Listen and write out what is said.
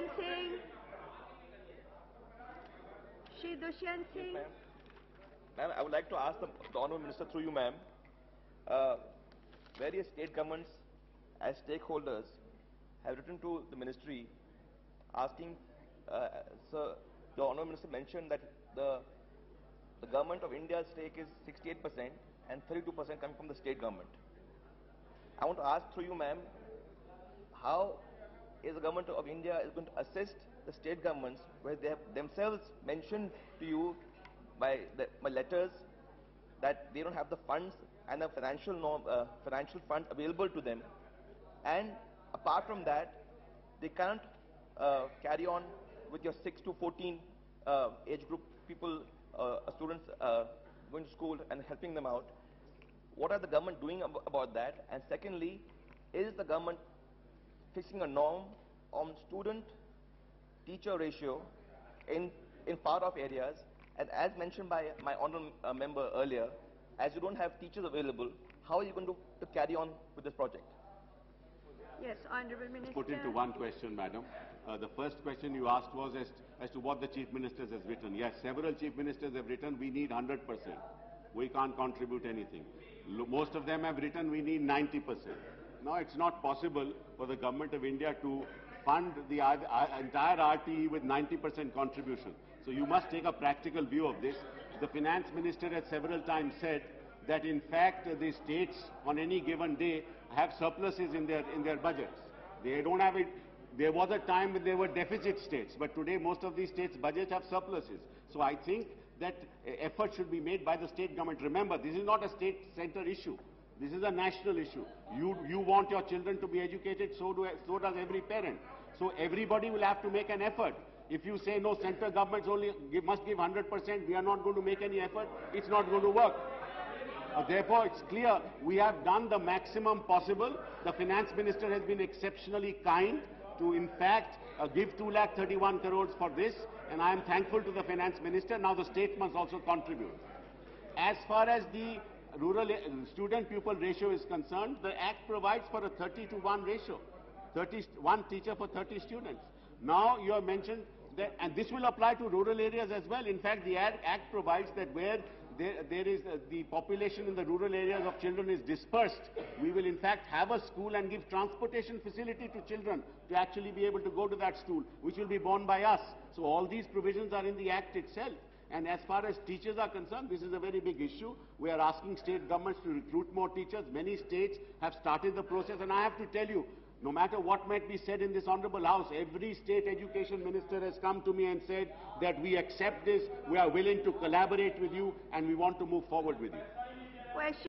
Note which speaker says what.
Speaker 1: Dushyant Singh. Shri Dushyant Singh.
Speaker 2: Yes, ma'am, I would like to ask the Honourable Minister through you, ma'am. Various state governments as stakeholders have written to the ministry asking, sir, the Honourable Minister mentioned that the government of India's stake is 68% and 32% coming from the state government. I want to ask through you, ma'am, how is the government of India is going to assist the state governments where they have themselves mentioned to you by letters that they don't have the funds and the financial fund available to them, and apart from that they can't carry on with your 6 to 14 age group people, students going to school and helping them out. What are the government doing about that? And secondly, is the government fixing a norm on student-teacher ratio in far-off areas? And as mentioned by my honourable member earlier, as you don't have teachers available, how are you going to carry on with this project?
Speaker 1: Yes, Honourable Minister.
Speaker 3: Put into one question, madam. The first question you asked was as to what the Chief Ministers has written. Yes, several Chief Ministers have written we need 100%. We can't contribute anything. Most of them have written we need 90%. Now, it's not possible for the Government of India to fund the entire RTE with 90% contribution. So you must take a practical view of this. The Finance Minister has several times said that in fact the states on any given day have surpluses in their budgets. They don't have it. There was a time when they were deficit states, but today most of these states' budgets have surpluses. So I think that effort should be made by the state government. Remember, this is not a state-center issue. This is a national issue. You want your children to be educated, so does every parent. So everybody will have to make an effort. If you say, no, central governments must give 100%, we are not going to make any effort, it's not going to work. Therefore, it's clear we have done the maximum possible. The Finance Minister has been exceptionally kind to, in fact, give 2,31,000 crores for this, and I am thankful to the Finance Minister. Now the state must also contribute. As far as the rural student-pupil ratio is concerned, the Act provides for a 30-to-1 ratio, 1 teacher for 30 students. Now you have mentioned that, and this will apply to rural areas as well. In fact, the Act provides that where there is the population in the rural areas of children is dispersed, we will in fact have a school and give transportation facility to children to actually be able to go to that school, which will be borne by us. So all these provisions are in the Act itself. And as far as teachers are concerned, this is a very big issue. We are asking state governments to recruit more teachers. Many states have started the process, and I have to tell you, no matter what might be said in this honourable house, every state education minister has come to me and said that we accept this, we are willing to collaborate with you, and we want to move forward with you.
Speaker 1: Question.